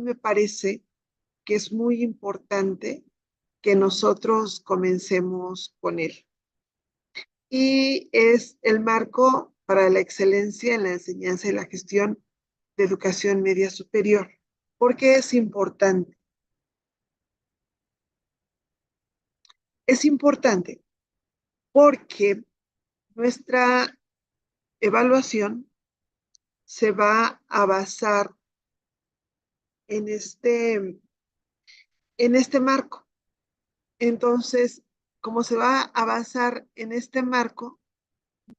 me parece que es muy importante que nosotros comencemos con él. Y es el marco para la excelencia en la enseñanza y la gestión de educación media superior. ¿Por qué es importante? Es importante porque nuestra evaluación se va a basar en este marco. Entonces, como se va a basar en este marco,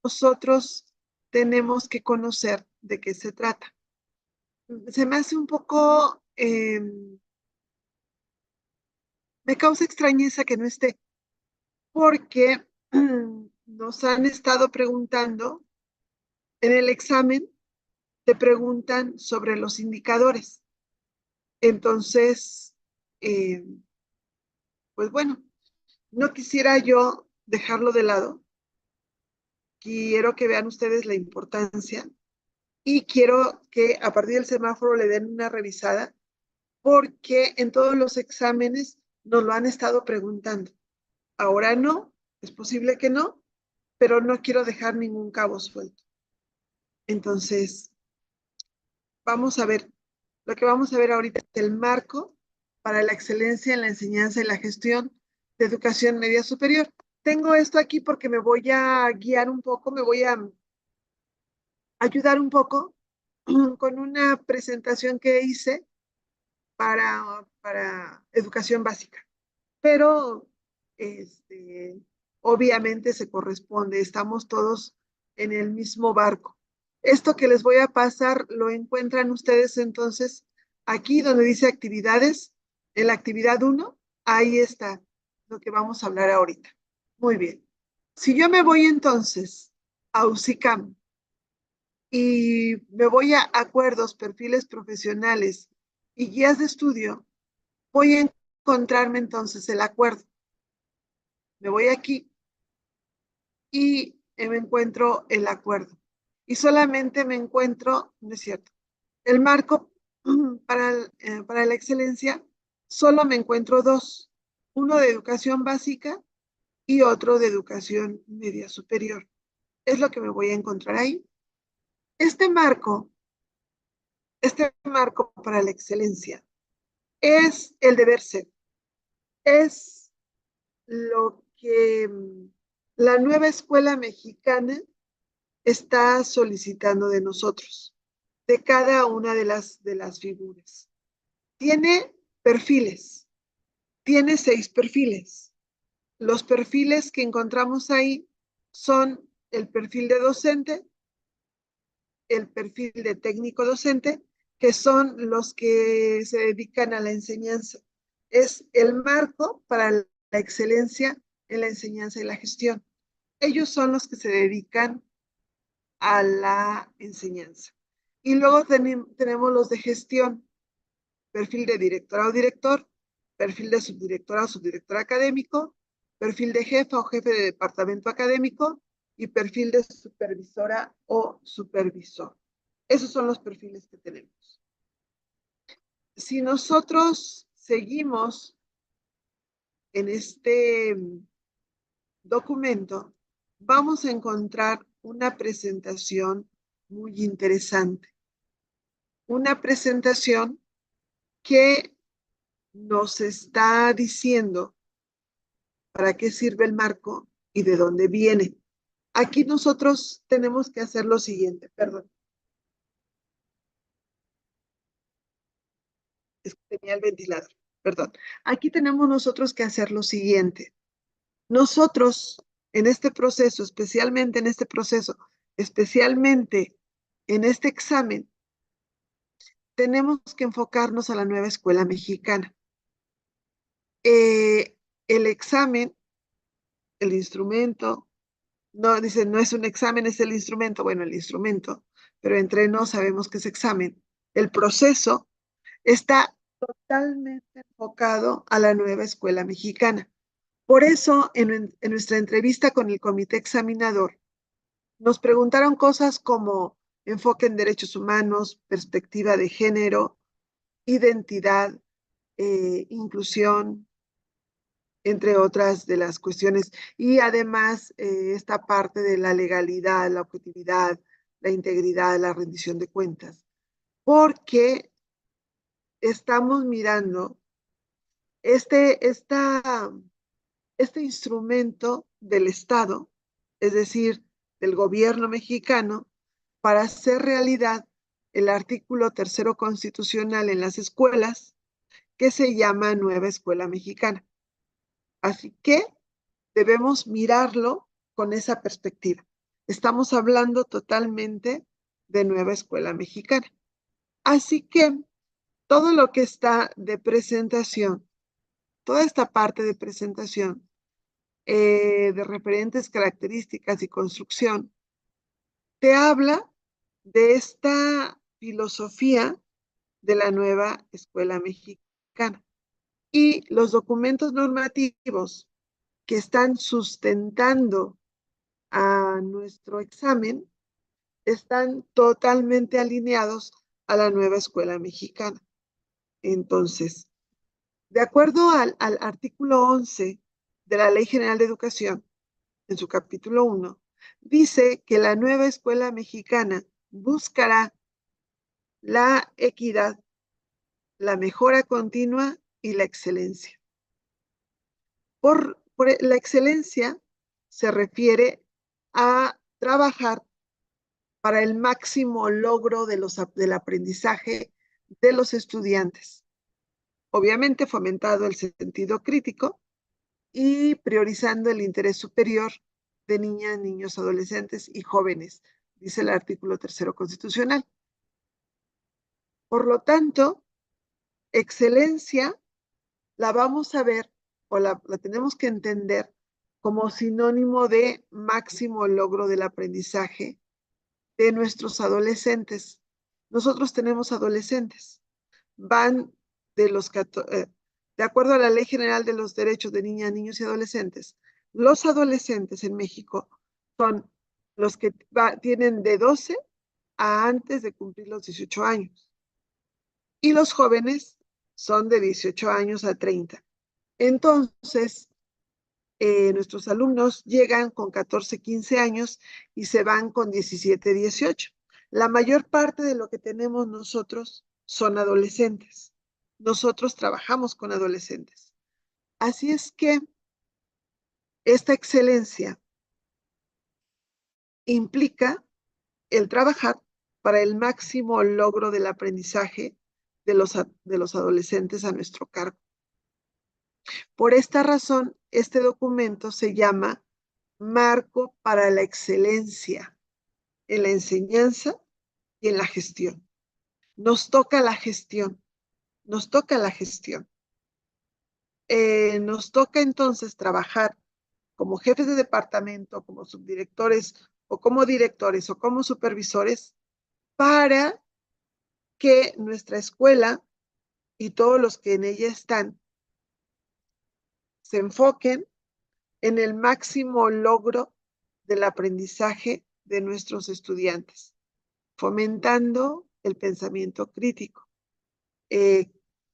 nosotros tenemos que conocer de qué se trata. Se me hace un poco, me causa extrañeza que no esté, porque nos han estado preguntando, en el examen te preguntan sobre los indicadores. Entonces, eh, pues bueno, no quisiera yo dejarlo de lado. Quiero que vean ustedes la importancia y quiero que a partir del semáforo le den una revisada porque en todos los exámenes nos lo han estado preguntando. Ahora no, es posible que no, pero no quiero dejar ningún cabo suelto. Entonces, vamos a ver, lo que vamos a ver ahorita es el marco para la excelencia en la enseñanza y la gestión de educación media superior. Tengo esto aquí porque me voy a guiar un poco, me voy a ayudar un poco con una presentación que hice para educación básica. Pero obviamente se corresponde, estamos todos en el mismo barco. Esto que les voy a pasar lo encuentran ustedes entonces aquí donde dice actividades, en la actividad 1, ahí está lo que vamos a hablar ahorita. Muy bien. Si yo me voy entonces a UCICAM y me voy a acuerdos, perfiles profesionales y guías de estudio, voy a encontrarme entonces el acuerdo. Me voy aquí y me encuentro el acuerdo. Y solamente me encuentro, no es cierto, el marco para la excelencia, solo me encuentro dos, uno de educación básica y otro de educación media superior. Es lo que me voy a encontrar ahí. Este marco para la excelencia es el deber ser, es lo que la nueva escuela mexicana está solicitando de nosotros, de cada una de las figuras. Tiene perfiles, tiene 6 perfiles. Los perfiles que encontramos ahí son el perfil de docente, el perfil de técnico docente, que son los que se dedican a la enseñanza. Es el marco para la excelencia en la enseñanza y la gestión. Ellos son los que se dedican a la enseñanza. Y luego tenemos los de gestión, perfil de directora o director, perfil de subdirectora o subdirector académico, perfil de jefa o jefe de departamento académico y perfil de supervisora o supervisor. Esos son los perfiles que tenemos. Si nosotros seguimos en este documento, vamos a encontrar una presentación muy interesante. Una presentación que nos está diciendo para qué sirve el marco y de dónde viene. Aquí nosotros tenemos que hacer lo siguiente, perdón. Es que tenía el ventilador, perdón. Aquí tenemos nosotros que hacer lo siguiente. Nosotros en este proceso, especialmente en este examen, tenemos que enfocarnos a la nueva escuela mexicana. El examen, el instrumento, no, dicen, no es un examen, es el instrumento. Bueno, el instrumento, pero entre nos sabemos que es examen. El proceso está totalmente enfocado a la nueva escuela mexicana. Por eso, en nuestra entrevista con el comité examinador, nos preguntaron cosas como enfoque en derechos humanos, perspectiva de género, identidad, inclusión, entre otras de las cuestiones. Y además, esta parte de la legalidad, la objetividad, la integridad, la rendición de cuentas. Porque estamos mirando este instrumento del Estado, es decir, del gobierno mexicano, para hacer realidad el artículo 3º constitucional en las escuelas, que se llama Nueva Escuela Mexicana. Así que debemos mirarlo con esa perspectiva. Estamos hablando totalmente de Nueva Escuela Mexicana. Así que todo lo que está de presentación, toda esta parte de presentación, de referentes características y construcción, te habla de esta filosofía de la Nueva Escuela Mexicana. Y los documentos normativos que están sustentando a nuestro examen están totalmente alineados a la Nueva Escuela Mexicana. Entonces, de acuerdo al artículo 11 de la Ley General de Educación, en su capítulo 1, dice que la Nueva Escuela Mexicana buscará la equidad, la mejora continua y la excelencia. Por la excelencia se refiere a trabajar para el máximo logro del aprendizaje de los estudiantes. Obviamente fomentado el sentido crítico y priorizando el interés superior de niñas, niños, adolescentes y jóvenes, dice el artículo 3º constitucional. Por lo tanto, excelencia la vamos a ver o la tenemos que entender como sinónimo de máximo logro del aprendizaje de nuestros adolescentes. Nosotros tenemos adolescentes. Van de acuerdo a la Ley General de los Derechos de Niñas, Niños y Adolescentes, los adolescentes en México son los que tienen de 12 a antes de cumplir los 18 años. Y los jóvenes son de 18 años a 30. Entonces, nuestros alumnos llegan con 14, 15 años y se van con 17, 18. La mayor parte de lo que tenemos nosotros son adolescentes. Nosotros trabajamos con adolescentes. Así es que esta excelencia implica el trabajar para el máximo logro del aprendizaje de los adolescentes a nuestro cargo. Por esta razón, este documento se llama Marco para la Excelencia en la Enseñanza y en la Gestión. Nos toca la gestión, nos toca la gestión. Nos toca entonces trabajar como jefes de departamento, como subdirectores o como directores o como supervisores para que nuestra escuela y todos los que en ella están se enfoquen en el máximo logro del aprendizaje de nuestros estudiantes, fomentando el pensamiento crítico,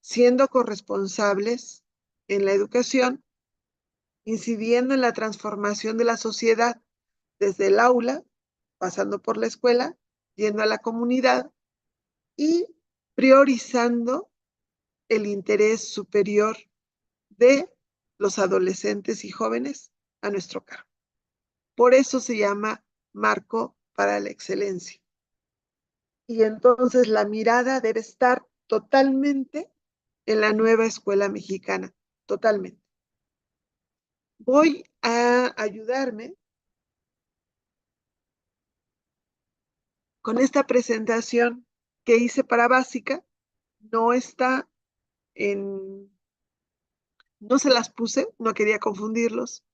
siendo corresponsables en la educación, incidiendo en la transformación de la sociedad desde el aula, pasando por la escuela, yendo a la comunidad y priorizando el interés superior de los adolescentes y jóvenes a nuestro cargo. Por eso se llama Marco para la Excelencia. Y entonces la mirada debe estar totalmente en la Nueva Escuela Mexicana, totalmente. Voy a ayudarme con esta presentación que hice para básica. No está no se las puse, no quería confundirlos.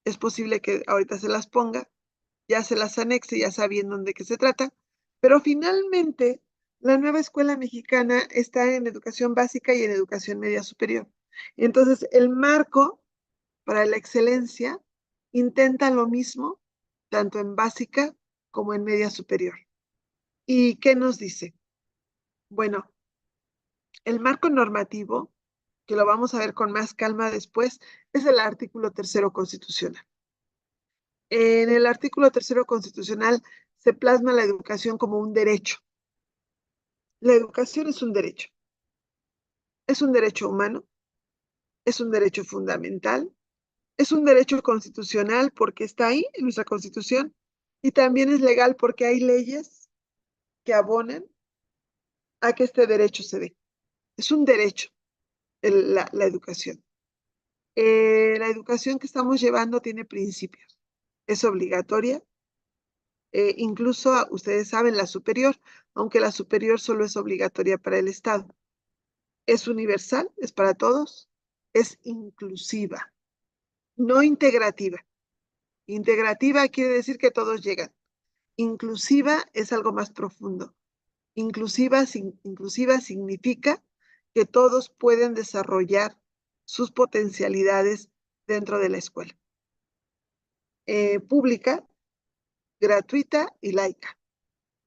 Es posible que ahorita se las ponga, ya se las anexe, ya sabiendo de qué se trata. Pero finalmente, la Nueva Escuela Mexicana está en educación básica y en educación media superior. Entonces, el marco para la excelencia intenta lo mismo, tanto en básica como en media superior. ¿Y qué nos dice? Bueno, El marco normativo, que lo vamos a ver con más calma después, es el artículo 3º constitucional. En el artículo 3º constitucional se plasma la educación como un derecho. La educación es un derecho humano, es un derecho fundamental, es un derecho constitucional porque está ahí en nuestra Constitución y también es legal porque hay leyes que abonan a que este derecho se dé. Es un derecho la educación. La educación que estamos llevando tiene principios. Es obligatoria. Incluso ustedes saben la superior, aunque la superior solo es obligatoria para el Estado. Es universal, es para todos, es inclusiva, no integrativa. Integrativa quiere decir que todos llegan. Inclusiva es algo más profundo. Inclusiva significa que todos pueden desarrollar sus potencialidades dentro de la escuela. Pública, gratuita y laica.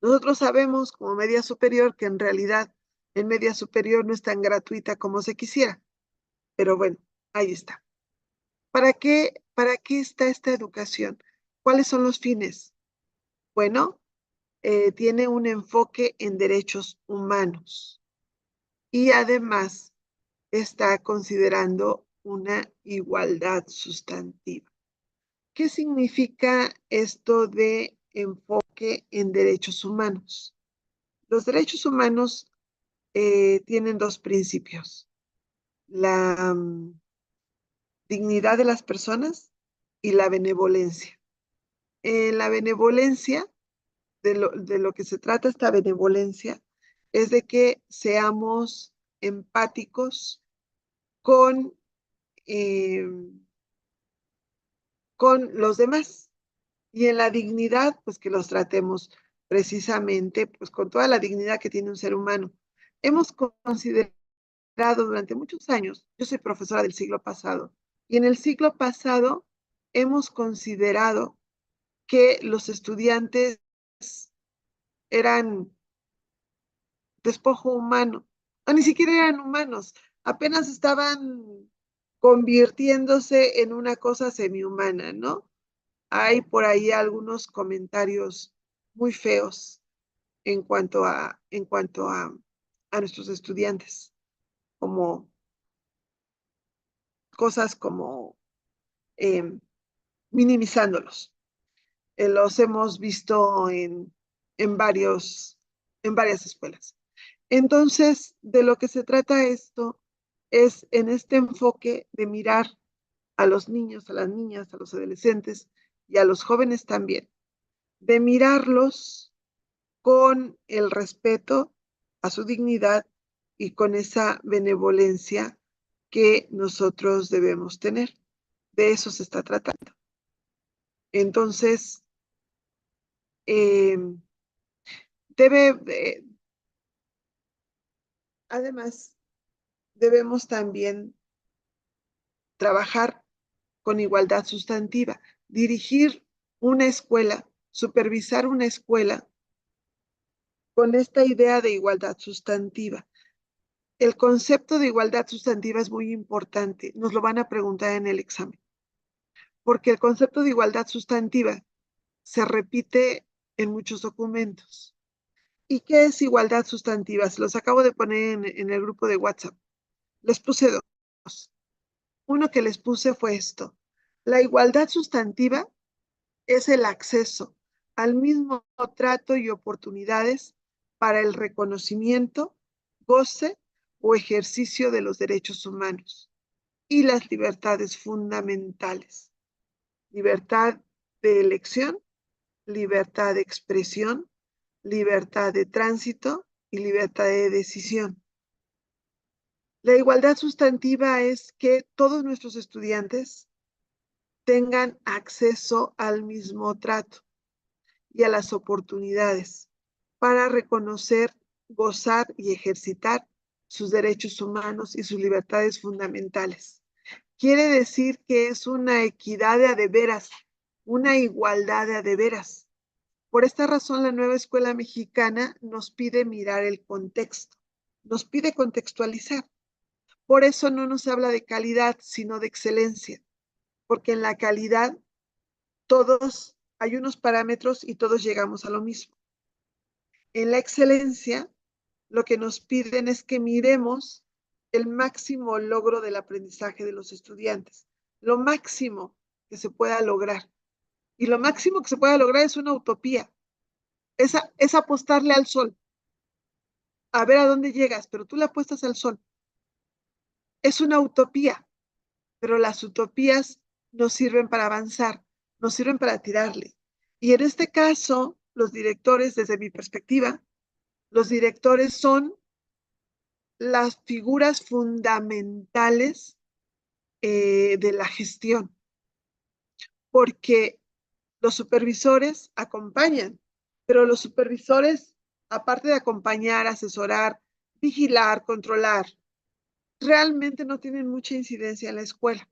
Nosotros sabemos como media superior que en realidad en media superior no es tan gratuita como se quisiera, pero bueno, ahí está. ¿Para qué está esta educación? ¿Cuáles son los fines? Bueno, tiene un enfoque en derechos humanos y además está considerando una igualdad sustantiva. ¿Qué significa esto de enfoque en derechos humanos? Los derechos humanos tienen dos principios: la dignidad de las personas y la benevolencia. La benevolencia, de lo que se trata esta benevolencia, es de que seamos empáticos con, eh, con los demás. Y en la dignidad, pues que los tratemos precisamente pues con toda la dignidad que tiene un ser humano. Hemos considerado durante muchos años, yo soy profesora del siglo pasado, y en el siglo pasado hemos considerado que los estudiantes eran despojo humano, o ni siquiera eran humanos, apenas estaban convirtiéndose en una cosa semihumana, ¿no? Hay por ahí algunos comentarios muy feos en cuanto a nuestros estudiantes, como cosas como eh, minimizándolos. Los hemos visto en varias escuelas. Entonces, de lo que se trata esto es en este enfoque de mirar a los niños, a las niñas, a los adolescentes y a los jóvenes también, de mirarlos con el respeto a su dignidad y con esa benevolencia que nosotros debemos tener. De eso se está tratando. Entonces, eh, además, debemos también trabajar con igualdad sustantiva, dirigir una escuela, supervisar una escuela con esta idea de igualdad sustantiva. El concepto de igualdad sustantiva es muy importante, nos lo van a preguntar en el examen, porque el concepto de igualdad sustantiva se repite en muchos documentos. ¿Y qué es igualdad sustantiva? Se los acabo de poner en el grupo de WhatsApp. Les puse dos. Uno que les puse fue esto: la igualdad sustantiva es el acceso al mismo trato y oportunidades para el reconocimiento, goce o ejercicio de los derechos humanos y las libertades fundamentales. Libertad de elección, libertad de expresión, libertad de tránsito y libertad de decisión. La igualdad sustantiva es que todos nuestros estudiantes tengan acceso al mismo trato y a las oportunidades para reconocer, gozar y ejercitar sus derechos humanos y sus libertades fundamentales. Quiere decir que es una equidad de a de veras, una igualdad de a de veras. Por esta razón, la nueva escuela mexicana nos pide mirar el contexto. nos pide contextualizar. Por eso no nos habla de calidad, sino de excelencia, porque en la calidad todos hay unos parámetros y todos llegamos a lo mismo. En la excelencia, lo que nos piden es que miremos el máximo logro del aprendizaje de los estudiantes, lo máximo que se pueda lograr. Y lo máximo que se pueda lograr es una utopía, es apostarle al sol, a ver a dónde llegas, pero tú le apuestas al sol. Es una utopía, pero las utopías nos sirven para avanzar, nos sirven para tirarle. Y en este caso, los directores, desde mi perspectiva, los directores son las figuras fundamentales de la gestión, porque los supervisores acompañan, pero los supervisores, aparte de acompañar, asesorar, vigilar, controlar, realmente no tienen mucha incidencia en la escuela.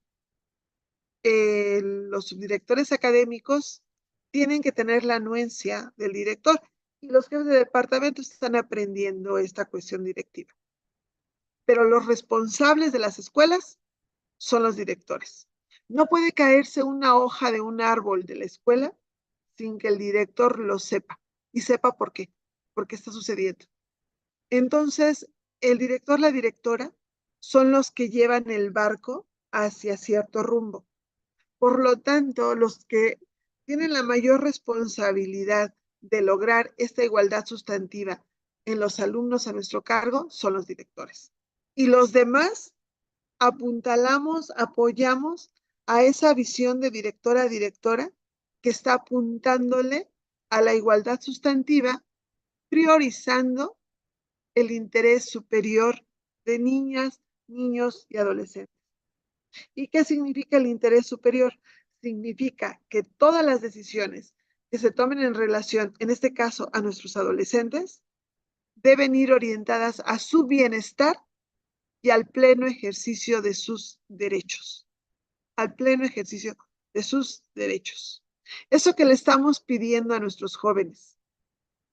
Los subdirectores académicos tienen que tener la anuencia del director y los jefes de departamento están aprendiendo esta cuestión directiva. Pero los responsables de las escuelas son los directores. No puede caerse una hoja de un árbol de la escuela sin que el director lo sepa y sepa por qué está sucediendo. Entonces, el director, la directora, son los que llevan el barco hacia cierto rumbo. Por lo tanto, los que tienen la mayor responsabilidad de lograr esta igualdad sustantiva en los alumnos a nuestro cargo son los directores. Y los demás apuntalamos, apoyamos a esa visión de directora a directora que está apuntándole a la igualdad sustantiva, priorizando el interés superior de niñas, niños y adolescentes. ¿Y qué significa el interés superior? Significa que todas las decisiones que se tomen en relación, en este caso, a nuestros adolescentes, deben ir orientadas a su bienestar y al pleno ejercicio de sus derechos. Al pleno ejercicio de sus derechos. Eso que le estamos pidiendo a nuestros jóvenes,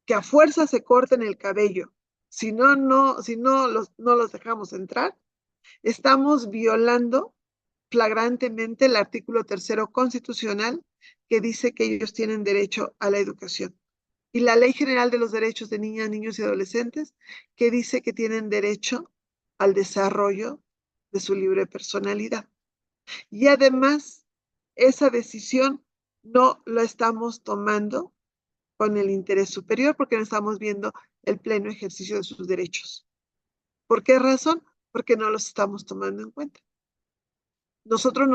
que a fuerza se corten el cabello, si no los dejamos entrar, estamos violando flagrantemente el artículo 3º constitucional que dice que ellos tienen derecho a la educación. Y la Ley General de los Derechos de Niñas, Niños y Adolescentes que dice que tienen derecho al desarrollo de su libre personalidad. Y además, esa decisión no la estamos tomando con el interés superior porque no estamos viendo el pleno ejercicio de sus derechos. ¿Por qué razón? Porque no los estamos tomando en cuenta. Nosotros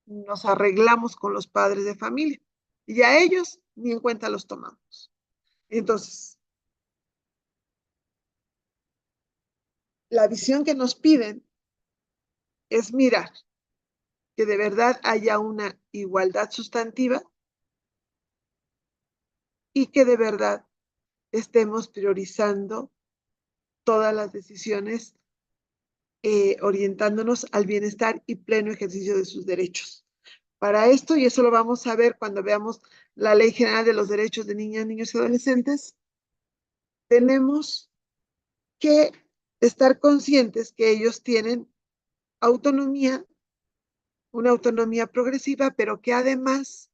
nos arreglamos con los padres de familia y a ellos ni en cuenta los tomamos. Entonces, la visión que nos piden es mirar que de verdad haya una igualdad sustantiva y que de verdad estemos priorizando todas las decisiones orientándonos al bienestar y pleno ejercicio de sus derechos. Para esto, y eso lo vamos a ver cuando veamos la Ley General de los Derechos de Niñas, Niños y Adolescentes, tenemos que estar conscientes que ellos tienen autonomía, una autonomía progresiva, pero que además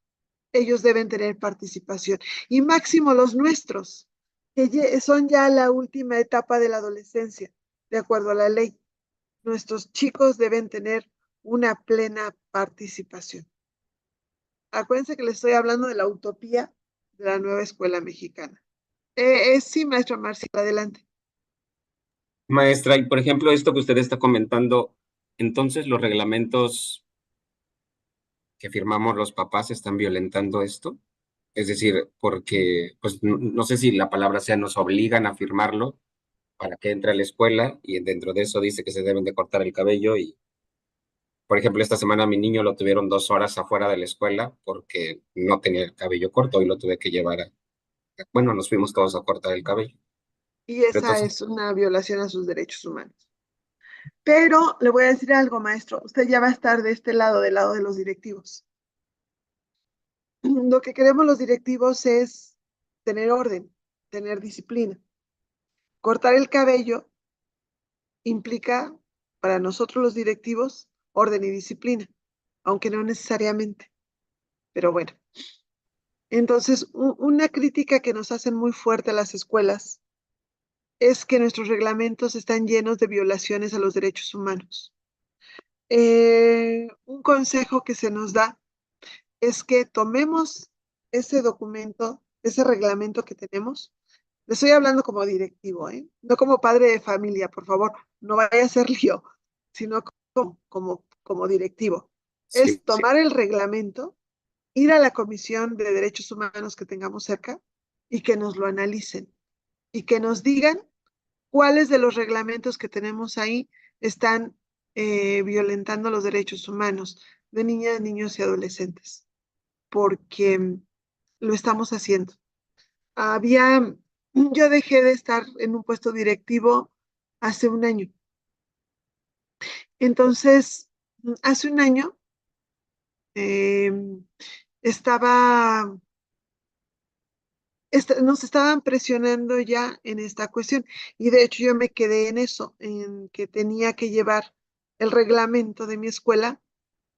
ellos deben tener participación. Y máximo los nuestros, que son ya la última etapa de la adolescencia, de acuerdo a la ley. Nuestros chicos deben tener una plena participación. Acuérdense que les estoy hablando de la utopía de la nueva escuela mexicana. Sí, maestra Marcia, adelante. Maestra, y por ejemplo, esto que usted está comentando, entonces los reglamentos que firmamos los papás están violentando esto. Es decir, porque, pues, no sé si la palabra sea, nos obligan a firmarlo para que entre a la escuela y dentro de eso dice que se deben de cortar el cabello y, por ejemplo, esta semana a mi niño lo tuvieron 2 horas afuera de la escuela porque no tenía el cabello corto y lo tuve que llevar bueno, nos fuimos todos a cortar el cabello. Y Pero esa entonces, es una violación a sus derechos humanos. Pero le voy a decir algo, maestro. Usted ya va a estar de este lado, del lado de los directivos. Lo que queremos los directivos es tener orden, tener disciplina. Cortar el cabello implica para nosotros los directivos orden y disciplina, aunque no necesariamente, pero bueno. Entonces, una crítica que nos hacen muy fuerte a las escuelas es que nuestros reglamentos están llenos de violaciones a los derechos humanos. Un consejo que se nos da es que tomemos ese documento, ese reglamento que tenemos. Le estoy hablando como directivo, ¿eh? No como padre de familia, por favor, no vaya a ser lío, sino como directivo. Sí, Es tomar el reglamento, ir a la Comisión de Derechos Humanos que tengamos cerca y que nos lo analicen y que nos digan cuáles de los reglamentos que tenemos ahí están violentando los derechos humanos de niñas, niños y adolescentes, porque lo estamos haciendo. Yo dejé de estar en un puesto directivo hace un año. Entonces, hace un año eh, estaba, nos estaban presionando ya en esta cuestión y de hecho yo me quedé en eso, en que tenía que llevar el reglamento de mi escuela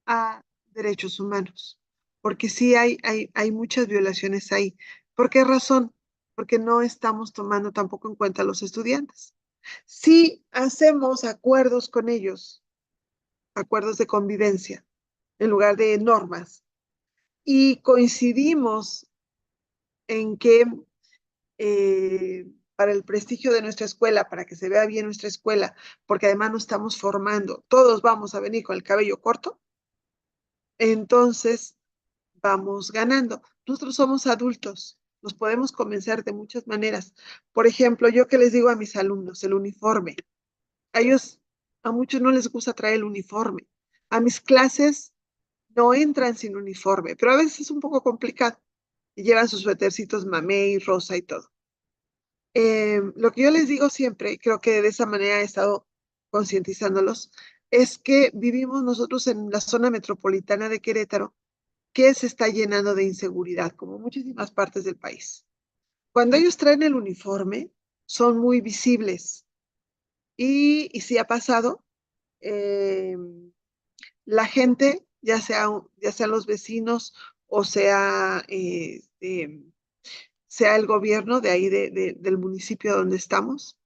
a derechos humanos, porque sí hay muchas violaciones ahí. ¿Por qué razón? Porque no estamos tomando tampoco en cuenta a los estudiantes. Si hacemos acuerdos con ellos, acuerdos de convivencia, en lugar de normas, y coincidimos en que para el prestigio de nuestra escuela, para que se vea bien nuestra escuela, porque además nos estamos formando, todos vamos a venir con el cabello corto, entonces vamos ganando. Nosotros somos adultos, nos podemos convencer de muchas maneras. Por ejemplo, yo que les digo a mis alumnos, el uniforme. A ellos, a muchos no les gusta traer el uniforme. A mis clases no entran sin uniforme, pero a veces es un poco complicado. Y llevan sus suétercitos mamey, rosa y todo. Lo que yo les digo siempre, y creo que de esa manera he estado concientizándolos, es que vivimos nosotros en la zona metropolitana de Querétaro, que se está llenando de inseguridad, como muchísimas partes del país. Cuando ellos traen el uniforme, son muy visibles. Y si ha pasado, eh, la gente, ya sea los vecinos o sea el gobierno de ahí del municipio donde estamos,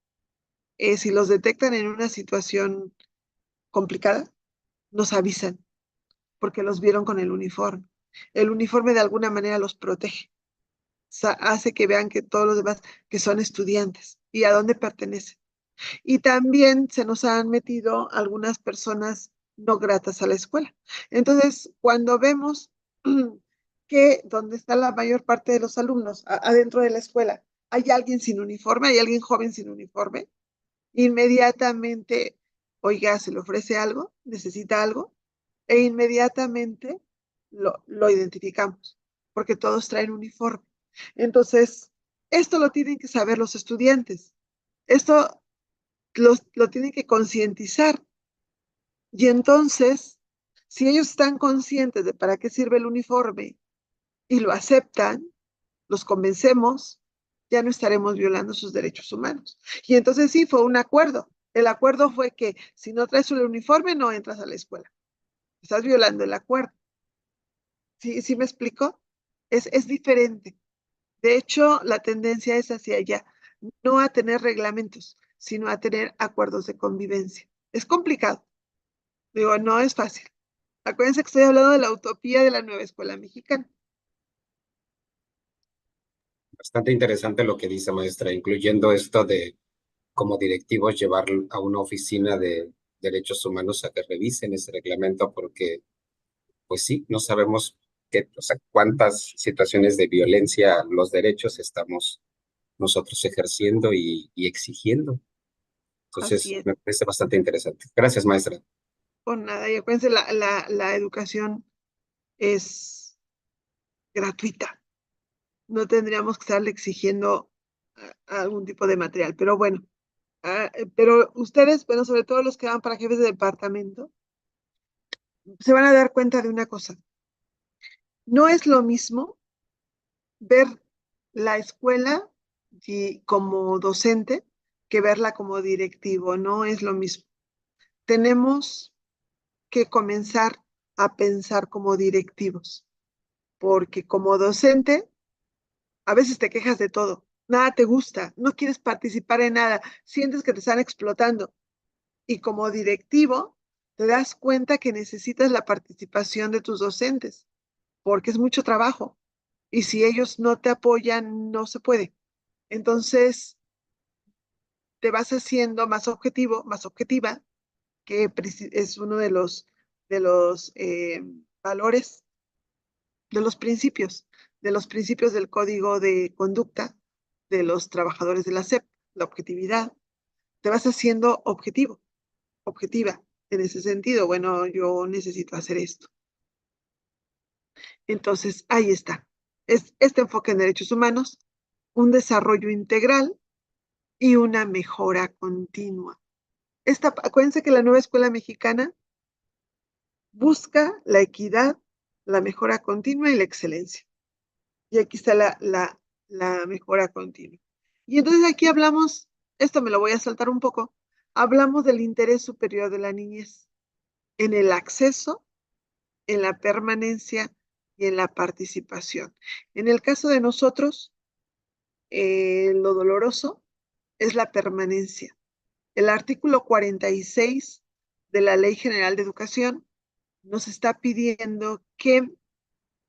si los detectan en una situación complicada, nos avisan porque los vieron con el uniforme. El uniforme de alguna manera los protege, hace que vean que todos los demás que son estudiantes y a dónde pertenecen. Y también se nos han metido algunas personas no gratas a la escuela. Entonces, cuando vemos que donde está la mayor parte de los alumnos, adentro de la escuela, hay alguien sin uniforme, hay alguien joven sin uniforme, inmediatamente, oiga, se le ofrece algo, necesita algo, e inmediatamente lo identificamos, porque todos traen uniforme. Entonces, esto lo tienen que saber los estudiantes. Esto lo tienen que concientizar. Y entonces, si ellos están conscientes de para qué sirve el uniforme y lo aceptan, los convencemos, ya no estaremos violando sus derechos humanos. Y entonces sí, fue un acuerdo. El acuerdo fue que si no traes el uniforme, no entras a la escuela. Estás violando el acuerdo. ¿Sí me explico? Es diferente. De hecho, la tendencia es hacia allá, no a tener reglamentos, sino a tener acuerdos de convivencia. Es complicado. Digo, no es fácil. Acuérdense que estoy hablando de la utopía de la nueva escuela mexicana. bastante interesante lo que dice, maestra, incluyendo esto de como directivos llevar a una oficina de derechos humanos a que revisen ese reglamento, porque pues sí, no sabemos qué, o sea, cuántas situaciones de violencia a los derechos estamos nosotros ejerciendo y exigiendo. Así Entonces, es. me parece bastante interesante. Gracias, maestra. Por nada. Y acuérdense, la educación es gratuita. No tendríamos que estarle exigiendo algún tipo de material. Pero bueno, pero ustedes, bueno, sobre todo los que van para jefes de departamento, se van a dar cuenta de una cosa. No es lo mismo ver la escuela y como docente que verla como directivo, no es lo mismo. Tenemos que comenzar a pensar como directivos, porque como docente a veces te quejas de todo, nada te gusta, no quieres participar en nada, sientes que te están explotando y como directivo te das cuenta que necesitas la participación de tus docentes, porque es mucho trabajo y si ellos no te apoyan, no se puede. Entonces, te vas haciendo más objetivo, más objetiva, que es uno de los valores, de los principios del código de conducta de los trabajadores de la SEP, la objetividad. Te vas haciendo objetivo, objetiva. En ese sentido, bueno, yo necesito hacer esto. Entonces, ahí está. Es este enfoque en derechos humanos, un desarrollo integral y una mejora continua. Acuérdense que la nueva escuela mexicana busca la equidad, la mejora continua y la excelencia. Y aquí está la mejora continua. Y entonces aquí hablamos, esto me lo voy a saltar un poco, hablamos del interés superior de la niñez en el acceso, en la permanencia y en la participación. En el caso de nosotros, lo doloroso es la permanencia. El artículo 46 de la Ley General de Educación nos está pidiendo que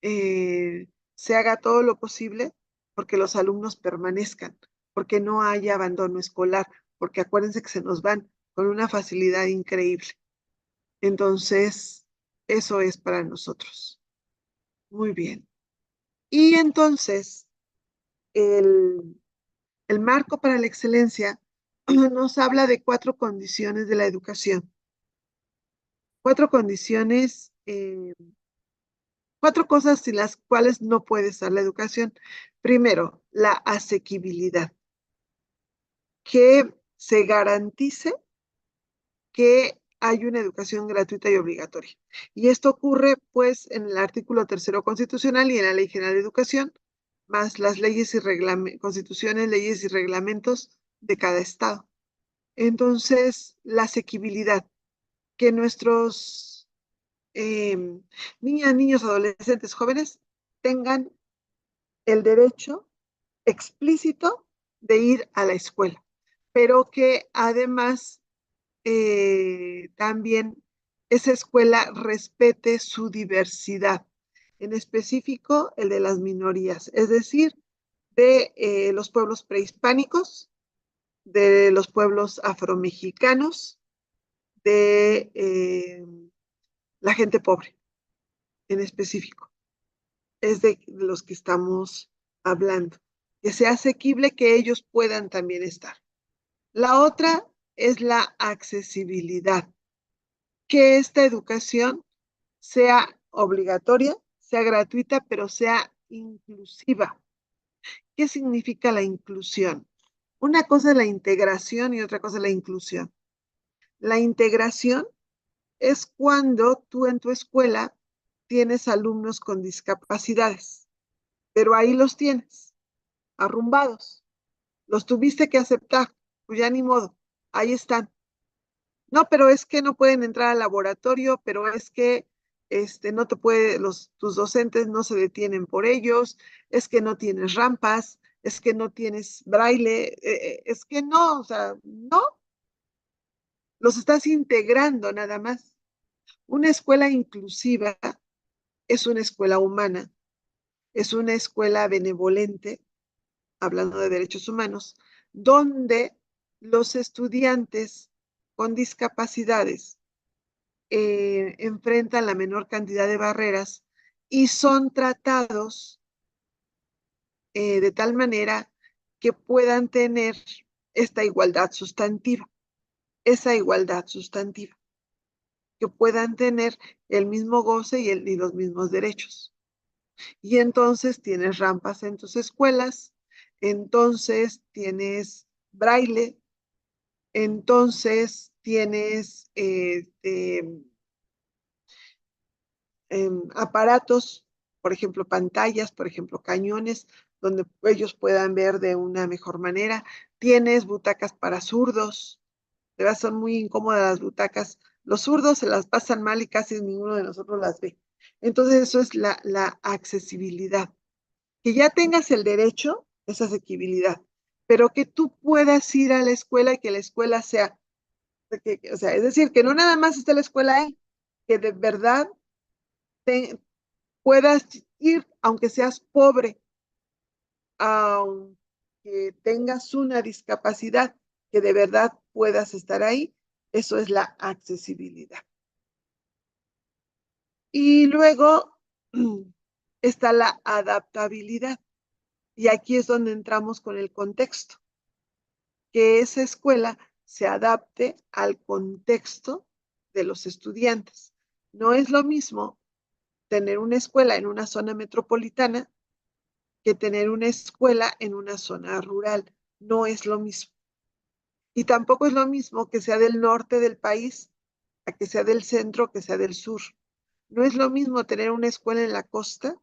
se haga todo lo posible porque los alumnos permanezcan, porque no haya abandono escolar, porque acuérdense que se nos van con una facilidad increíble. Entonces, eso es para nosotros. Muy bien. Y entonces, el marco para la excelencia nos habla de 4 condiciones de la educación. 4 condiciones, 4 cosas sin las cuales no puede estar la educación. Primero, la asequibilidad, que se garantice que hay una educación gratuita y obligatoria. Y esto ocurre, pues, en el artículo 3 constitucional y en la Ley General de Educación, más las leyes y constituciones, leyes y reglamentos de cada estado. Entonces, la asequibilidad, que nuestros niñas, niños, adolescentes, jóvenes tengan el derecho explícito de ir a la escuela, pero que además también esa escuela respete su diversidad, en específico el de las minorías, es decir, de los pueblos prehispánicos, de los pueblos afromexicanos, de la gente pobre en específico. Es de los que estamos hablando, que sea asequible, que ellos puedan también estar. La otra es la accesibilidad, que esta educación sea obligatoria, sea gratuita, pero sea inclusiva. ¿Qué significa la inclusión? Una cosa es la integración y otra cosa es la inclusión. La integración es cuando tú en tu escuela tienes alumnos con discapacidades, pero ahí los tienes, arrumbados. Los tuviste que aceptar, pues ya ni modo, ahí están. No, pero es que no pueden entrar al laboratorio, pero es que no te puede, tus docentes no se detienen por ellos, es que no tienes rampas, es que no tienes braille, es que no, o sea, no, los estás integrando nada más. Una escuela inclusiva es una escuela humana, es una escuela benevolente, hablando de derechos humanos, donde los estudiantes con discapacidades enfrentan la menor cantidad de barreras y son tratados de tal manera que puedan tener esta igualdad sustantiva, esa igualdad sustantiva, que puedan tener el mismo goce y los mismos derechos. Y entonces tienes rampas en tus escuelas, entonces tienes braille, entonces tienes aparatos, por ejemplo, pantallas, por ejemplo, cañones, donde ellos puedan ver de una mejor manera. Tienes butacas para zurdos, de verdad son muy incómodas las butacas. Los zurdos se las pasan mal y casi ninguno de nosotros las ve. Entonces eso es la accesibilidad. Que ya tengas el derecho es asequibilidad, pero que tú puedas ir a la escuela y que la escuela sea, o sea, es decir, que no nada más esté la escuela ahí, que de verdad te, puedas ir, aunque seas pobre, aunque tengas una discapacidad, que de verdad puedas estar ahí, eso es la accesibilidad. Y luego está la adaptabilidad. Y aquí es donde entramos con el contexto, que esa escuela se adapte al contexto de los estudiantes. No es lo mismo tener una escuela en una zona metropolitana que tener una escuela en una zona rural. No es lo mismo. Y tampoco es lo mismo que sea del norte del país a que sea del centro, que sea del sur. No es lo mismo tener una escuela en la costa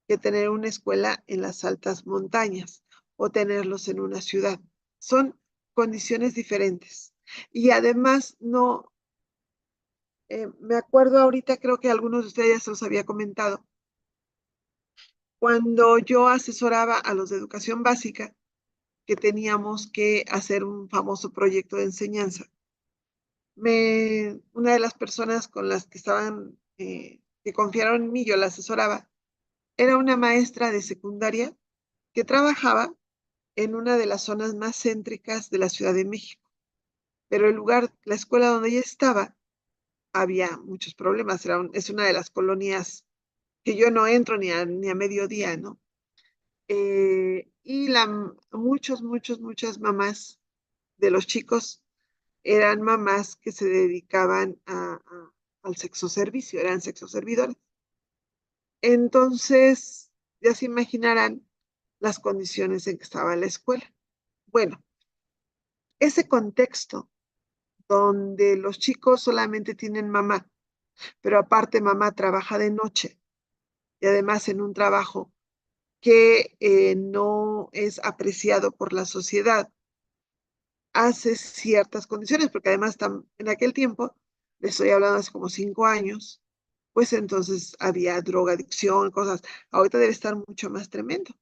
que tener una escuela en las altas montañas o tenerlos en una ciudad. Son condiciones diferentes. Y además, no, me acuerdo ahorita, creo que algunos de ustedes ya se los había comentado, cuando yo asesoraba a los de educación básica, que teníamos que hacer un famoso proyecto de enseñanza. Una de las personas con las que estaban, que confiaron en mí, yo la asesoraba, era una maestra de secundaria que trabajaba en una de las zonas más céntricas de la Ciudad de México. Pero el lugar, la escuela donde ella estaba, había muchos problemas. Es una de las colonias que yo no entro ni a mediodía, ¿no? Y muchas mamás de los chicos eran mamás que se dedicaban al sexo servicio, eran sexo servidores. Entonces, ya se imaginarán las condiciones en que estaba la escuela. Bueno, ese contexto donde los chicos solamente tienen mamá, pero aparte mamá trabaja de noche y además en un trabajo que no es apreciado por la sociedad, hace ciertas condiciones, porque además en aquel tiempo, le estoy hablando hace como 5 años, pues entonces había drogadicción, cosas. Ahorita debe estar mucho más tremendo.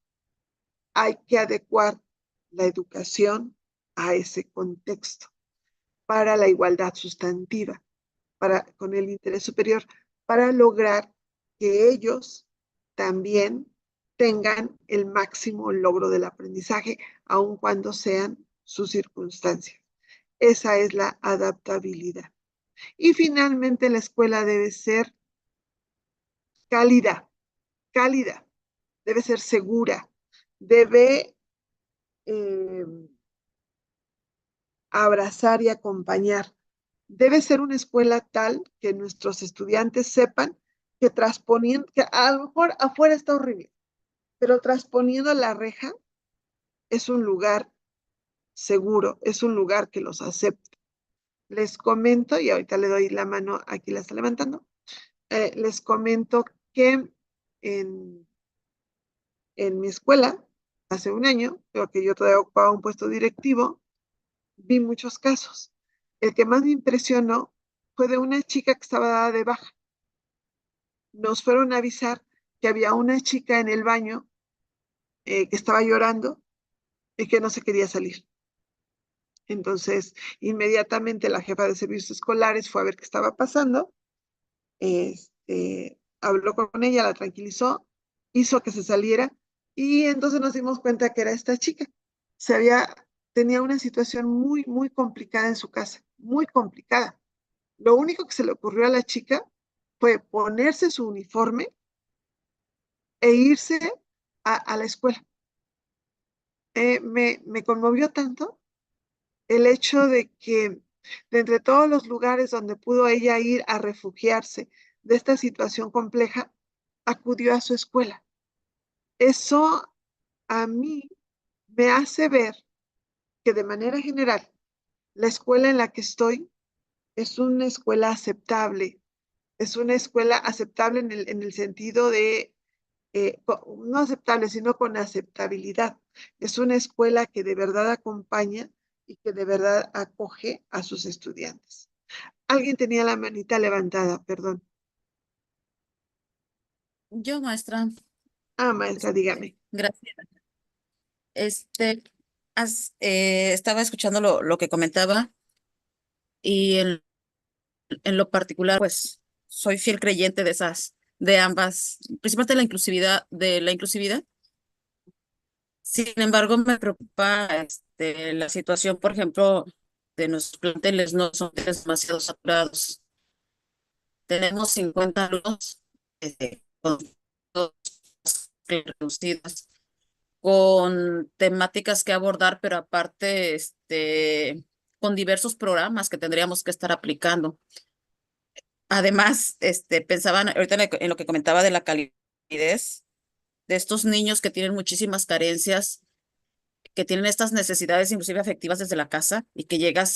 Hay que adecuar la educación a ese contexto para la igualdad sustantiva, con el interés superior, para lograr que ellos también tengan el máximo logro del aprendizaje, aun cuando sean sus circunstancias. Esa es la adaptabilidad. Y finalmente la escuela debe ser cálida, cálida, debe ser segura, debe eh, abrazar y acompañar. Debe ser una escuela tal que nuestros estudiantes sepan que transponiendo, que a lo mejor afuera está horrible, pero transponiendo la reja es un lugar seguro, es un lugar que los acepta. Les comento, y ahorita le doy la mano, aquí la está levantando, les comento que en, en mi escuela, hace un año, creo que yo todavía ocupaba un puesto directivo, vi muchos casos. El que más me impresionó fue de una chica que estaba dada de baja. Nos fueron a avisar que había una chica en el baño que estaba llorando y que no se quería salir. Entonces, inmediatamente la jefa de servicios escolares fue a ver qué estaba pasando, habló con ella, la tranquilizó, hizo que se saliera y entonces nos dimos cuenta que era esta chica. Se había, tenía una situación muy, muy complicada en su casa, muy complicada. Lo único que se le ocurrió a la chica fue ponerse su uniforme e irse a la escuela. Me conmovió tanto el hecho de que de entre todos los lugares donde pudo ella ir a refugiarse de esta situación compleja, acudió a su escuela. Eso a mí me hace ver que de manera general la escuela en la que estoy es una escuela aceptable, es una escuela aceptable en el sentido de no aceptable, sino con aceptabilidad. Es una escuela que de verdad acompaña y que de verdad acoge a sus estudiantes. Alguien tenía la manita levantada, perdón. Yo, maestra, Maestra, dígame. gracias. Este, estaba escuchando lo que comentaba y en lo particular, pues, soy fiel creyente de ambas, principalmente de la inclusividad. Sin embargo, me preocupa, la situación, por ejemplo, de nuestros planteles, no son demasiado saturados. Tenemos 50 alumnos, con todas reducidas, con temáticas que abordar, pero aparte, con diversos programas que tendríamos que estar aplicando. Además, pensaban ahorita en lo que comentaba de la calidez de estos niños que tienen muchísimas carencias, que tienen estas necesidades inclusive afectivas desde la casa y que llegan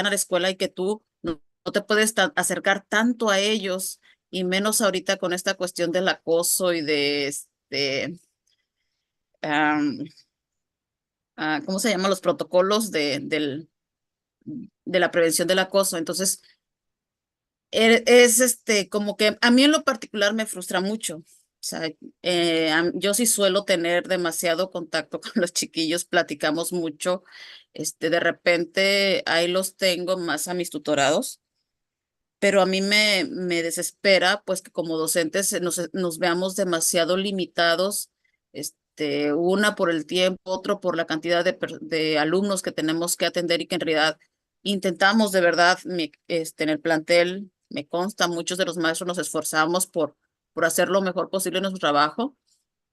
a la escuela y que tú no te puedes acercar tanto a ellos y menos ahorita con esta cuestión del acoso y am, ¿cómo se llaman los protocolos de la prevención del acoso? Entonces, es como que a mí en lo particular me frustra mucho. O sea, yo sí suelo tener demasiado contacto con los chiquillos, platicamos mucho. De repente ahí los tengo más a mis tutorados, pero a mí me desespera pues que como docentes nos veamos demasiado limitados, una por el tiempo, otro por la cantidad de alumnos que tenemos que atender y que en realidad intentamos de verdad, en el plantel, me consta, muchos de los maestros nos esforzamos por hacer lo mejor posible en nuestro trabajo,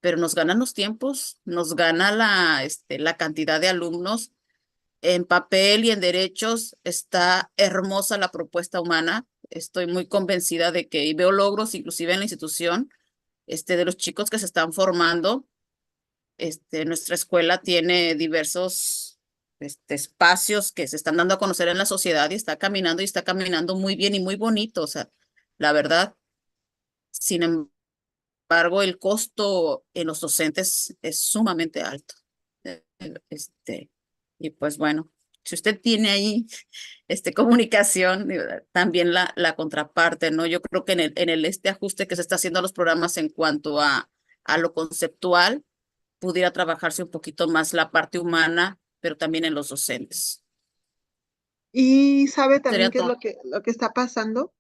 pero nos ganan los tiempos, nos gana la cantidad de alumnos. En papel y en derechos está hermosa la propuesta humana. Estoy muy convencida de que y veo logros inclusive en la institución, de los chicos que se están formando. Nuestra escuela tiene diversos espacios que se están dando a conocer en la sociedad y está caminando muy bien y muy bonito. O sea, la verdad, sin embargo, el costo en los docentes es sumamente alto. Eh, Este, y pues bueno, si usted tiene ahí comunicación, digo, también la contraparte, ¿no? Yo creo que en el ajuste que se está haciendo a los programas en cuanto a lo conceptual, pudiera trabajarse un poquito más la parte humana, pero también en los docentes. Y sabe también Sería qué es todo. lo que está pasando.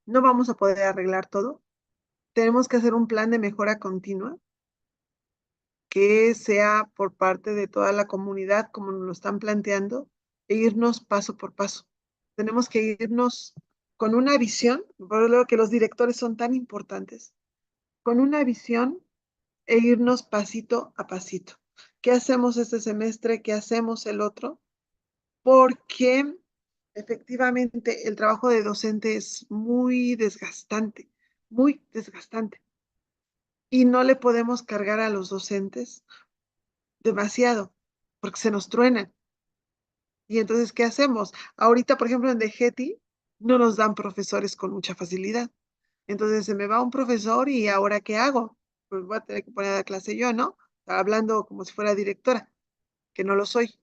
No vamos a poder arreglar todo. Tenemos que hacer un plan de mejora continua que sea por parte de toda la comunidad, como nos lo están planteando, e irnos paso por paso. Tenemos que irnos con una visión, por lo que los directores son tan importantes, con una visión e irnos pasito a pasito. ¿Qué hacemos este semestre? ¿Qué hacemos el otro? Porque efectivamente el trabajo de docente es muy desgastante. Y no le podemos cargar a los docentes demasiado, porque se nos truenan. Y entonces, ¿qué hacemos? Ahorita, por ejemplo, en DGETI no nos dan profesores con mucha facilidad. Entonces se me va un profesor y ¿ahora qué hago? Pues voy a tener que poner a la clase yo, ¿no? Hablando como si fuera directora, que no lo soy.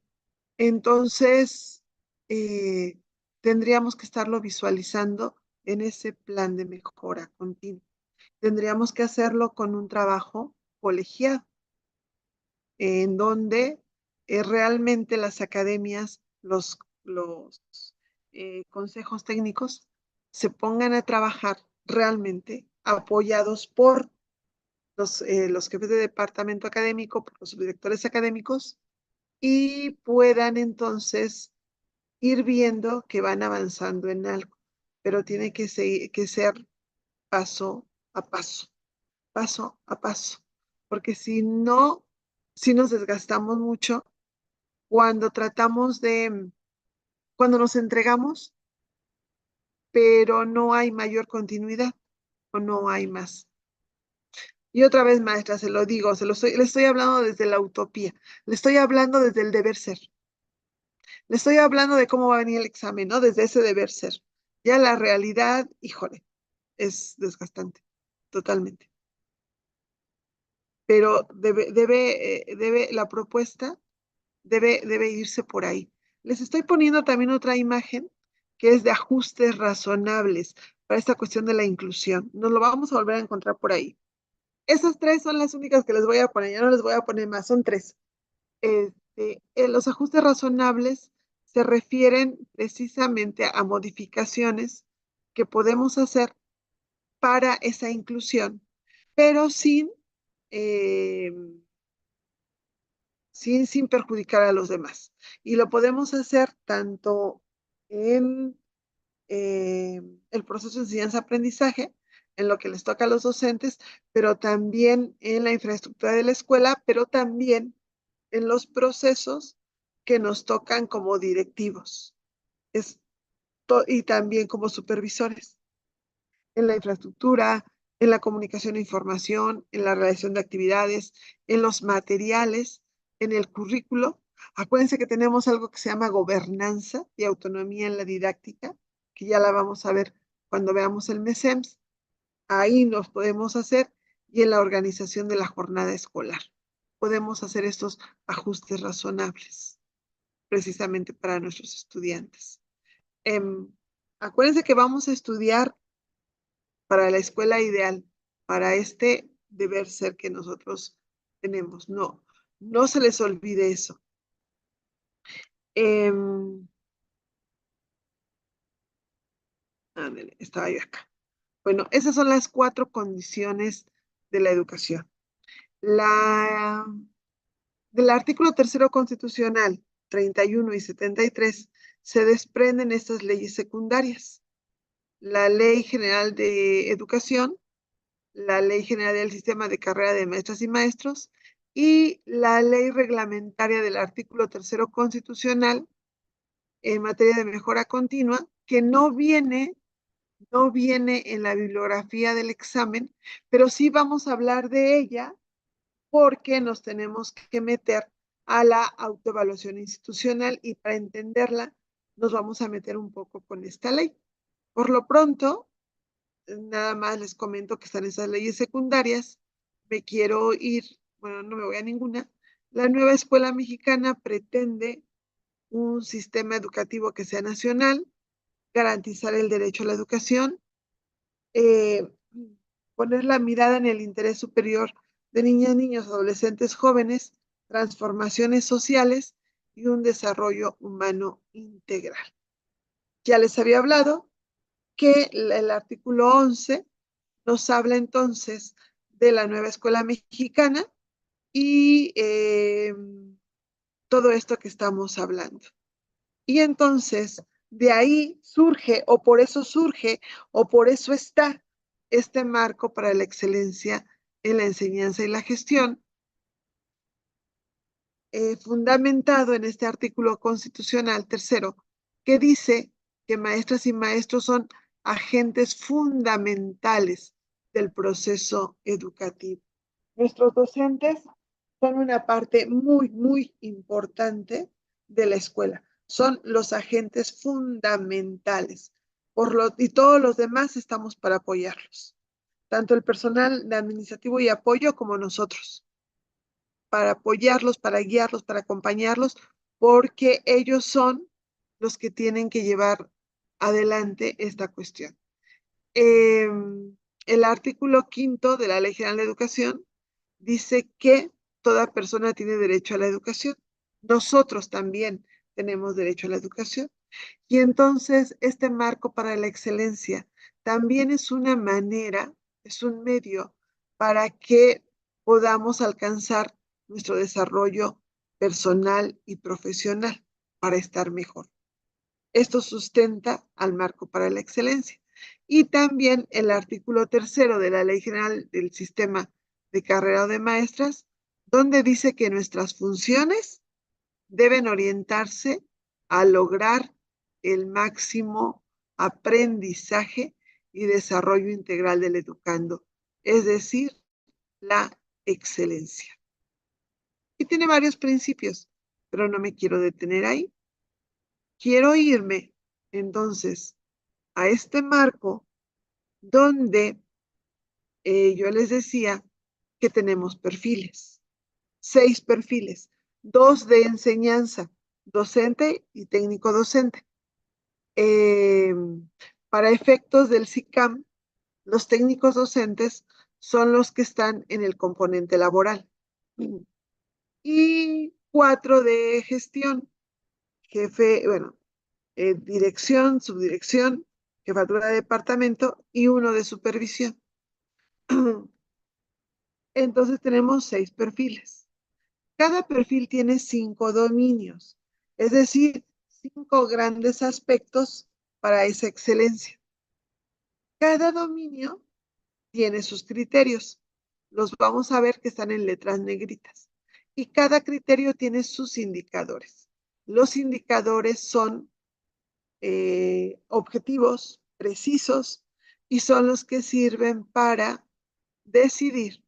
Entonces, eh, tendríamos que estarlo visualizando en ese plan de mejora continua. Tendríamos que hacerlo con un trabajo colegiado, en donde realmente las academias, los consejos técnicos se pongan a trabajar realmente apoyados por los jefes de departamento académico, por los subdirectores académicos, y puedan entonces ir viendo que van avanzando en algo, pero tiene que ser paso a paso, paso a paso, porque si no, si nos desgastamos mucho cuando cuando nos entregamos, pero no hay mayor continuidad o no hay más. Y otra vez, maestra, se lo digo, le estoy hablando desde la utopía, le estoy hablando desde el deber ser, le estoy hablando de cómo va a venir el examen, ¿no? Desde ese deber ser. Ya la realidad, híjole, es desgastante, totalmente. pero la propuesta debe irse por ahí. Les estoy poniendo también otra imagen que es de ajustes razonables para esta cuestión de la inclusión. Nos lo vamos a volver a encontrar por ahí. Esas tres son las únicas que les voy a poner, ya no les voy a poner más, son tres. Los ajustes razonables se refieren precisamente a modificaciones que podemos hacer para esa inclusión, pero sin perjudicar a los demás. Y lo podemos hacer tanto en el proceso de enseñanza-aprendizaje, en lo que les toca a los docentes, pero también en la infraestructura de la escuela, pero también en los procesos que nos tocan como directivos y también como supervisores, en la infraestructura, en la comunicación e información, en la realización de actividades, en los materiales, en el currículo. Acuérdense que tenemos algo que se llama gobernanza y autonomía en la didáctica, que ya la vamos a ver cuando veamos el MESEMS. Ahí nos podemos hacer, y en la organización de la jornada escolar. Podemos hacer estos ajustes razonables, precisamente para nuestros estudiantes. Acuérdense que vamos a estudiar para la escuela ideal, para este deber ser que nosotros tenemos. No se les olvide eso. Estaba yo acá. Bueno, esas son las 4 condiciones de la educación. Del artículo 3º constitucional 31 y 73 se desprenden estas leyes secundarias. La Ley General de Educación, la Ley General del Sistema de Carrera de Maestras y Maestros y la Ley Reglamentaria del artículo 3º constitucional en materia de mejora continua, que no viene en la bibliografía del examen, pero sí vamos a hablar de ella porque nos tenemos que meter a la autoevaluación institucional y para entenderla nos vamos a meter un poco con esta ley. Por lo pronto, nada más les comento que están esas leyes secundarias. Me quiero ir, bueno, no me voy a ninguna. La nueva escuela mexicana pretende un sistema educativo que sea nacional, garantizar el derecho a la educación, poner la mirada en el interés superior de niñas, niños, adolescentes, jóvenes, transformaciones sociales y un desarrollo humano integral. Ya les había hablado que el artículo 11 nos habla entonces de la nueva escuela mexicana y todo esto que estamos hablando. Y entonces, de ahí surge, o por eso está este marco para la excelencia en la enseñanza y la gestión, fundamentado en este artículo constitucional 3º, que dice que maestras y maestros son agentes fundamentales del proceso educativo. Nuestros docentes son una parte muy, muy importante de la escuela. Son los agentes fundamentales. Y todos los demás estamos para apoyarlos. Tanto el personal de administrativo y apoyo como nosotros. Para apoyarlos, para guiarlos, para acompañarlos, porque ellos son los que tienen que llevar adelante esta cuestión. El artículo 5º de la Ley General de Educación dice que toda persona tiene derecho a la educación. Nosotros también tenemos derecho a la educación. Y entonces este marco para la excelencia también es una manera, es un medio para que podamos alcanzar nuestro desarrollo personal y profesional para estar mejor. Esto sustenta al marco para la excelencia. Y también el artículo 3º de la Ley General del Sistema de Carrera de Maestras, donde dice que nuestras funciones deben orientarse a lograr el máximo aprendizaje y desarrollo integral del educando, es decir, la excelencia. Y tiene varios principios, pero no me quiero detener ahí. Quiero irme, entonces, a este marco donde yo les decía que tenemos perfiles, 6 perfiles, 2 de enseñanza, docente y técnico docente. Para efectos del SICAM, los técnicos docentes son los que están en el componente laboral. Y 4 de gestión, jefe, bueno, dirección, subdirección, jefatura de departamento y 1 de supervisión. Entonces tenemos 6 perfiles. Cada perfil tiene 5 dominios, es decir, 5 grandes aspectos para esa excelencia. Cada dominio tiene sus criterios. Los vamos a ver que están en letras negritas. Y cada criterio tiene sus indicadores. Los indicadores son objetivos precisos y son los que sirven para decidir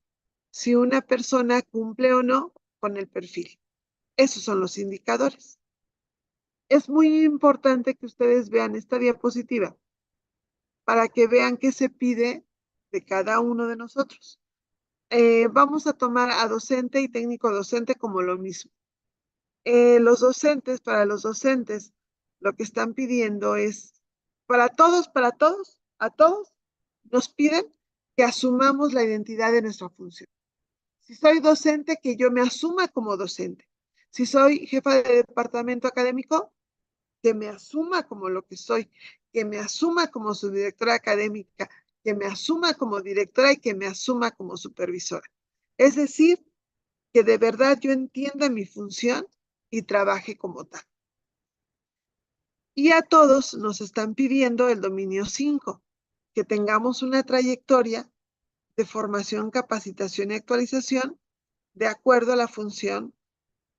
si una persona cumple o no con el perfil. Esos son los indicadores. Es muy importante que ustedes vean esta diapositiva para que vean qué se pide de cada uno de nosotros. Vamos a tomar a docente y técnico docente como lo mismo. Para los docentes, lo que están pidiendo es, a todos, nos piden que asumamos la identidad de nuestra función. Si soy docente, que yo me asuma como docente. Si soy jefa de departamento académico, que me asuma como lo que soy, que me asuma como subdirectora académica, que me asuma como directora y que me asuma como supervisora. Es decir, que de verdad yo entienda mi función y trabaje como tal. Y a todos nos están pidiendo el dominio 5, que tengamos una trayectoria de formación, capacitación y actualización de acuerdo a la función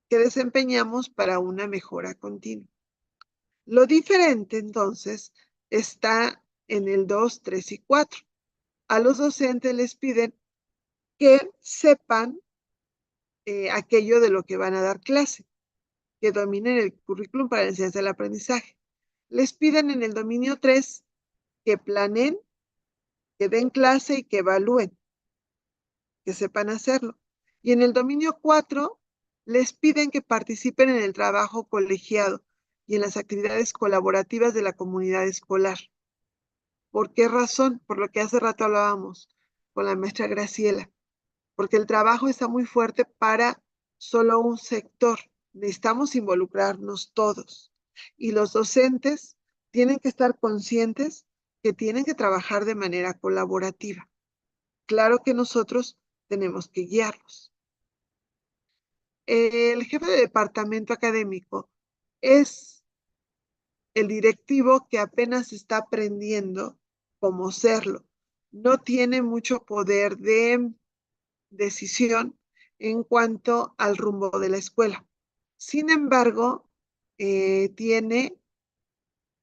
que desempeñamos para una mejora continua. Lo diferente, entonces, está en el 2, 3 y 4. A los docentes les piden que sepan aquello de lo que van a dar clase, que dominen el currículum para la enseñanza del aprendizaje. Les piden en el dominio 3 que planeen, que den clase y que evalúen, que sepan hacerlo. Y en el dominio 4 les piden que participen en el trabajo colegiado y en las actividades colaborativas de la comunidad escolar. ¿Por qué razón? Por lo que hace rato hablábamos con la maestra Graciela. Porque el trabajo está muy fuerte para solo un sector. Necesitamos involucrarnos todos. Y los docentes tienen que estar conscientes que tienen que trabajar de manera colaborativa. Claro que nosotros tenemos que guiarlos. El jefe de departamento académico es el directivo que apenas está aprendiendo cómo serlo. No tiene mucho poder de decisión en cuanto al rumbo de la escuela. Sin embargo, tiene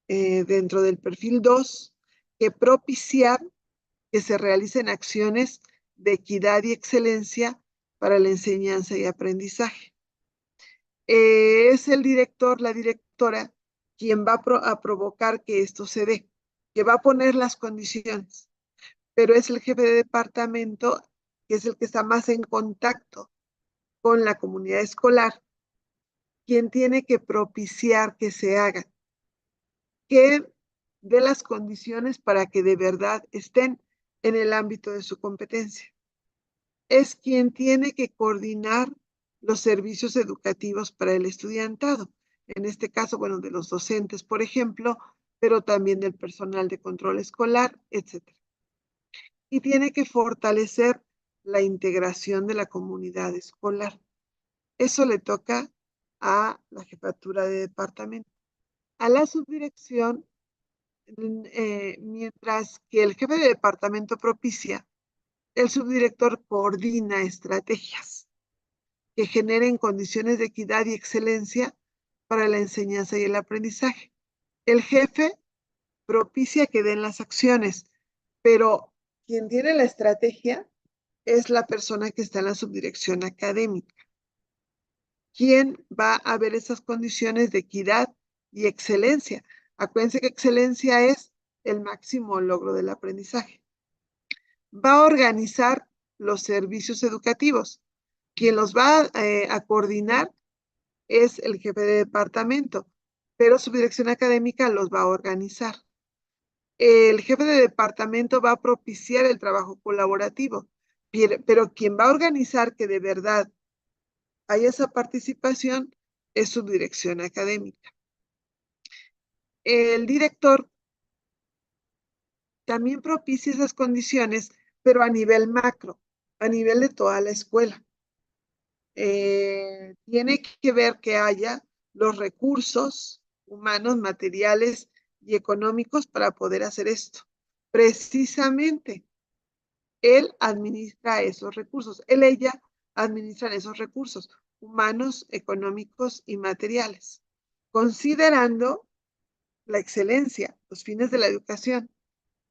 dentro del perfil 2 que propiciar que se realicen acciones de equidad y excelencia para la enseñanza y aprendizaje. Es el director, la directora, quien va a provocar que esto se dé, que va a poner las condiciones, pero es el jefe de departamento, que es el que está más en contacto con la comunidad escolar, quien tiene que propiciar que se haga, que dé las condiciones para que de verdad estén en el ámbito de su competencia. Es quien tiene que coordinar los servicios educativos para el estudiantado. En este caso, bueno, de los docentes, por ejemplo, pero también del personal de control escolar, etc. Y tiene que fortalecer la integración de la comunidad escolar. Eso le toca a la jefatura de departamento. A la subdirección, mientras que el jefe de departamento propicia, el subdirector coordina estrategias que generen condiciones de equidad y excelencia para la enseñanza y el aprendizaje. El jefe propicia que den las acciones, pero quien tiene la estrategia es la persona que está en la subdirección académica. ¿Quién va a ver esas condiciones de equidad y excelencia? Acuérdense que excelencia es el máximo logro del aprendizaje. Va a organizar los servicios educativos. Quien los va a coordinar es el jefe de departamento, pero su dirección académica los va a organizar. El jefe de departamento va a propiciar el trabajo colaborativo, pero quien va a organizar que de verdad haya esa participación es su dirección académica. El director también propicia esas condiciones, pero a nivel macro, a nivel de toda la escuela. Tiene que ver que haya los recursos humanos, materiales y económicos para poder hacer esto. Precisamente, él administra esos recursos, ella administran esos recursos humanos, económicos y materiales, considerando la excelencia, los fines de la educación,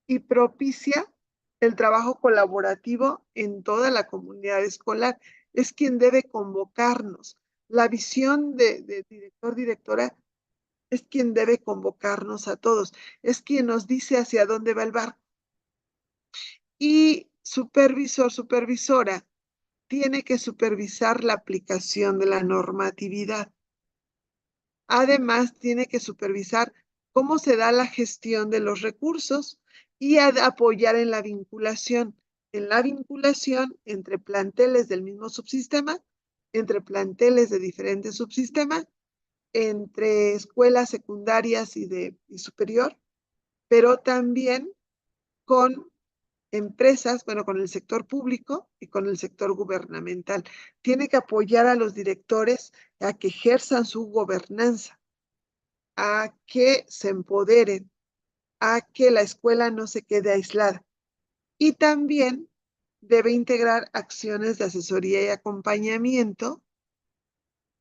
y propicia el trabajo colaborativo en toda la comunidad escolar. Es quien debe convocarnos. La visión de director, directora, es quien debe convocarnos a todos. Es quien nos dice hacia dónde va el barco. Y supervisor, supervisora, tiene que supervisar la aplicación de la normatividad. Además, tiene que supervisar cómo se da la gestión de los recursos y apoyar en la vinculación entre planteles del mismo subsistema, entre planteles de diferentes subsistemas, entre escuelas secundarias y superior, pero también con empresas, bueno, con el sector público y con el sector gubernamental. Tiene que apoyar a los directores a que ejerzan su gobernanza, a que se empoderen, a que la escuela no se quede aislada. Y también debe integrar acciones de asesoría y acompañamiento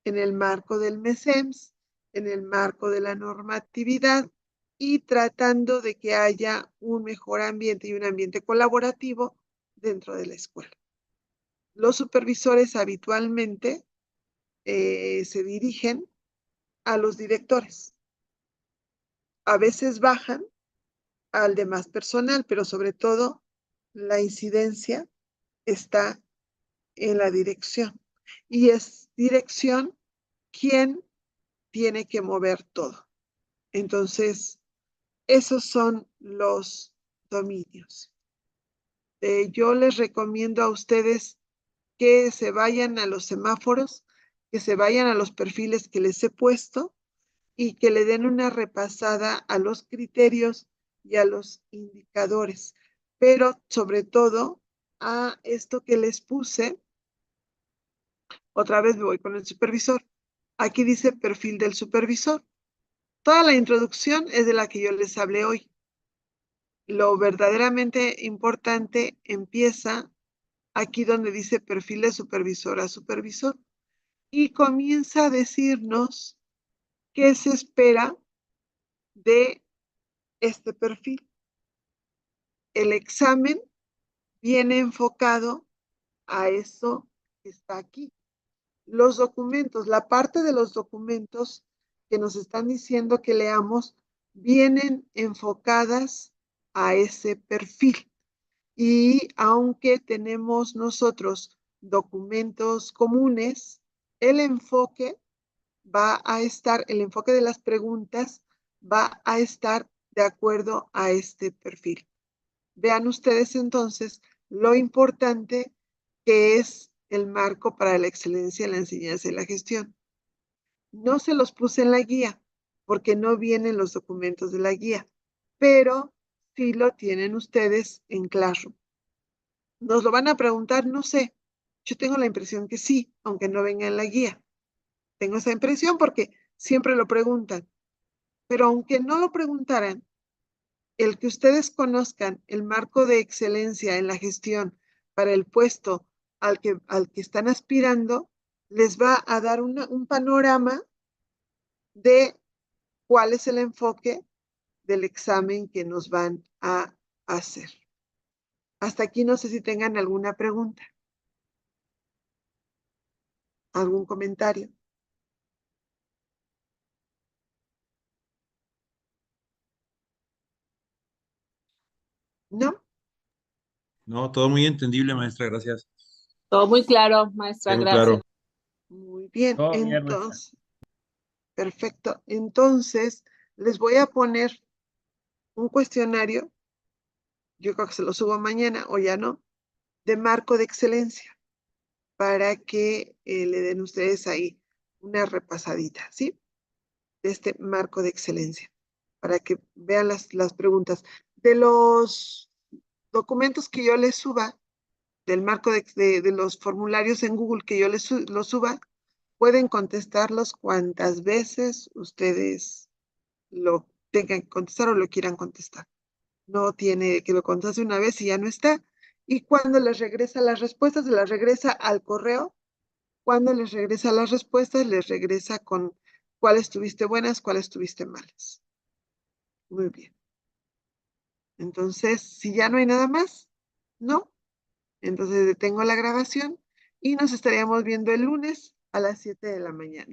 en el marco del MESEMS, en el marco de la normatividad y tratando de que haya un mejor ambiente y un ambiente colaborativo dentro de la escuela. Los supervisores habitualmente se dirigen a los directores. A veces bajan al demás personal, pero sobre todo la incidencia está en la dirección. Y es dirección quien tiene que mover todo. Entonces, esos son los dominios. Yo les recomiendo a ustedes que se vayan a los semáforos, que se vayan a los perfiles que les he puesto y que le den una repasada a los criterios y a los indicadores, pero sobre todo a esto que les puse. Otra vez me voy con el supervisor. Aquí dice perfil del supervisor. Toda la introducción es de la que yo les hablé hoy. Lo verdaderamente importante empieza aquí donde dice perfil de supervisor a supervisor y comienza a decirnos qué se espera de este perfil. El examen viene enfocado a eso que está aquí. Los documentos, la parte de los documentos que nos están diciendo que leamos, vienen enfocadas a ese perfil. Y aunque tenemos nosotros documentos comunes, el enfoque el enfoque de las preguntas va a estar de acuerdo a este perfil. Vean ustedes entonces lo importante que es el marco para la excelencia en la enseñanza y la gestión. No se los puse en la guía porque no vienen los documentos de la guía, pero sí lo tienen ustedes en Classroom. ¿Nos lo van a preguntar? No sé. Yo tengo la impresión que sí, aunque no venga en la guía. Tengo esa impresión porque siempre lo preguntan. Pero aunque no lo preguntaran, el que ustedes conozcan el marco de excelencia en la gestión para el puesto al que están aspirando, les va a dar un panorama de cuál es el enfoque del examen que nos van a hacer. Hasta aquí no sé si tengan alguna pregunta, algún comentario. ¿No? No, todo muy entendible, maestra, gracias. Todo muy claro, maestra, Muy gracias. claro. Muy bien, Todo bien, maestra. entonces, perfecto. Entonces, les voy a poner un cuestionario, yo creo que se lo subo mañana o ya no, de marco de excelencia, para que le den ustedes ahí una repasadita, ¿sí? De este marco de excelencia, para que vean las preguntas. De los documentos que yo les suba, del marco de los formularios en Google que yo les los suba, pueden contestarlos cuantas veces ustedes lo tengan que contestar o lo quieran contestar. No tiene que lo conteste una vez y ya no está. Y cuando les regresa las respuestas, se las regresa al correo. Cuando les regresa las respuestas, les regresa con cuáles tuviste buenas, cuáles tuviste malas. Muy bien. Entonces, si ya no hay nada más, ¿no? Entonces detengo la grabación y nos estaríamos viendo el lunes a las 7 de la mañana.